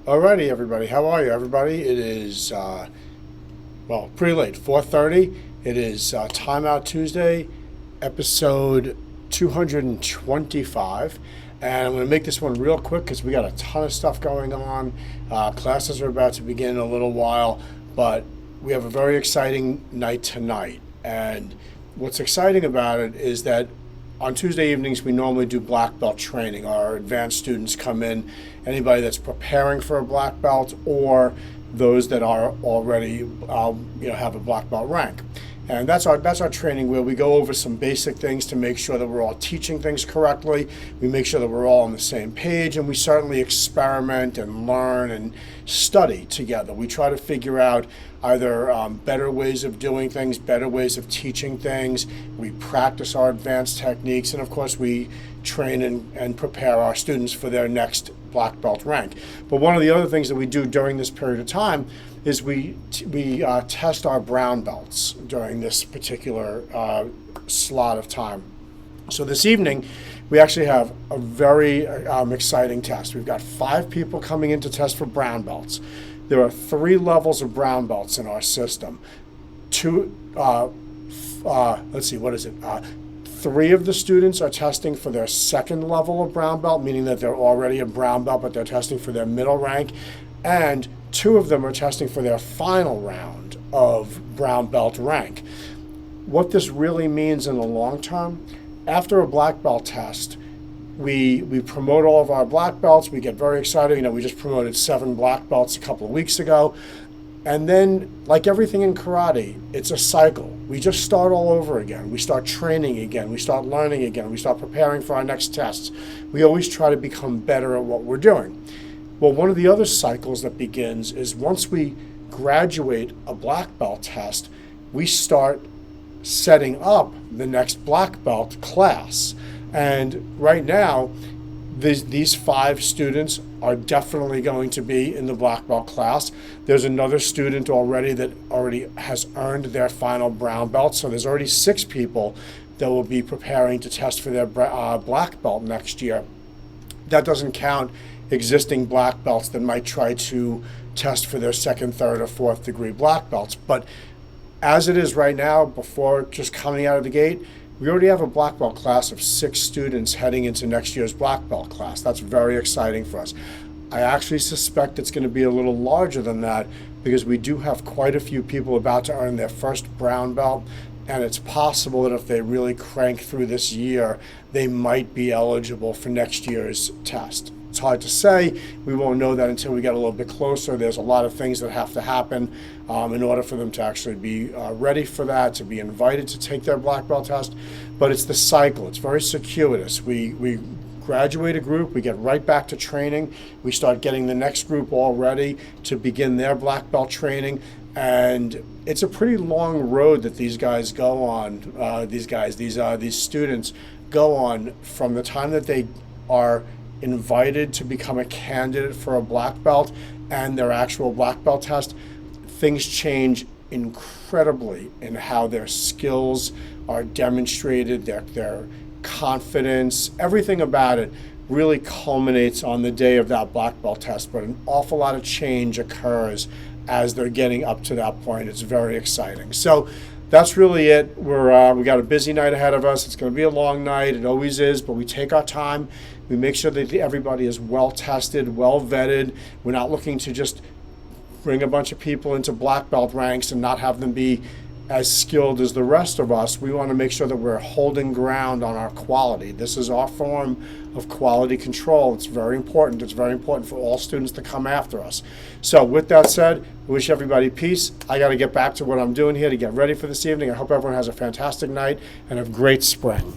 Alrighty, everybody. How are you, everybody? It is pretty late. 4:30. It is Timeout Tuesday, episode 225, and I'm going to make this one real quick because we got a ton of stuff going on. Classes are about to begin in a little while, but we have a very exciting night tonight. And what's exciting about it is that on Tuesday evenings, we normally do black belt training. Our advanced students come in, anybody that's preparing for a black belt or those that are already, have a black belt rank. And that's our training where we go over some basic things to make sure that we're all teaching things correctly. We make sure that we're all on the same page, and we certainly experiment and learn and study together. We try to figure out either better ways of doing things, better ways of teaching things. We practice our advanced techniques, and of course we train and prepare our students for their next black belt rank. But one of the other things that we do during this period of time is we test our brown belts during this particular slot of time. So this evening, we actually have a very exciting test. We've got 5 people coming in to test for brown belts. There are 3 levels of brown belts in our system. 3 of the students are testing for their second level of brown belt, meaning that they're already a brown belt, but they're testing for their middle rank. And 2 of them are testing for their final round of brown belt rank. What this really means in the long term, after a black belt test, we promote all of our black belts. We get very excited. We just promoted 7 black belts a couple of weeks ago. And then, like everything in karate, it's a cycle. We just start all over again. We start training again. We start learning again. We start preparing for our next tests. We always try to become better at what we're doing. Well, one of the other cycles that begins is once we graduate a black belt test, we start setting up the next black belt class. And right now, these 5 students are definitely going to be in the black belt class. There's another student already that already has earned their final brown belt. So there's already 6 people that will be preparing to test for their black belt next year. That doesn't count existing black belts that might try to test for their second, third, or fourth degree black belts. But as it is right now, before just coming out of the gate, we already have a black belt class of 6 students heading into next year's black belt class. That's very exciting for us. I actually suspect it's going to be a little larger than that because we do have quite a few people about to earn their first brown belt, and it's possible that if they really crank through this year, they might be eligible for next year's test. It's hard to say. We won't know that until we get a little bit closer. There's a lot of things that have to happen in order for them to actually be ready for that, to be invited to take their black belt test. But it's the cycle. It's very circuitous. We graduate a group, we get right back to training. We start getting the next group all ready to begin their black belt training. And it's a pretty long road that these guys go on. These students go on from the time that they are invited to become a candidate for a black belt and their actual black belt test. Things change incredibly in how their skills are demonstrated, their confidence, everything about it really culminates on the day of that black belt test. But an awful lot of change occurs as they're getting up to that point. It's very exciting. So that's really it. We got a busy night ahead of us. It's going to be a long night. It always is, but we take our time. We make sure that everybody is well tested, well vetted. We're not looking to just bring a bunch of people into black belt ranks and not have them be as skilled as the rest of us. We want to make sure that we're holding ground on our quality. This is our form of quality control. It's very important. It's very important for all students to come after us. So with that said, I wish everybody peace. I got to get back to what I'm doing here to get ready for this evening. I hope everyone has a fantastic night and a great spring.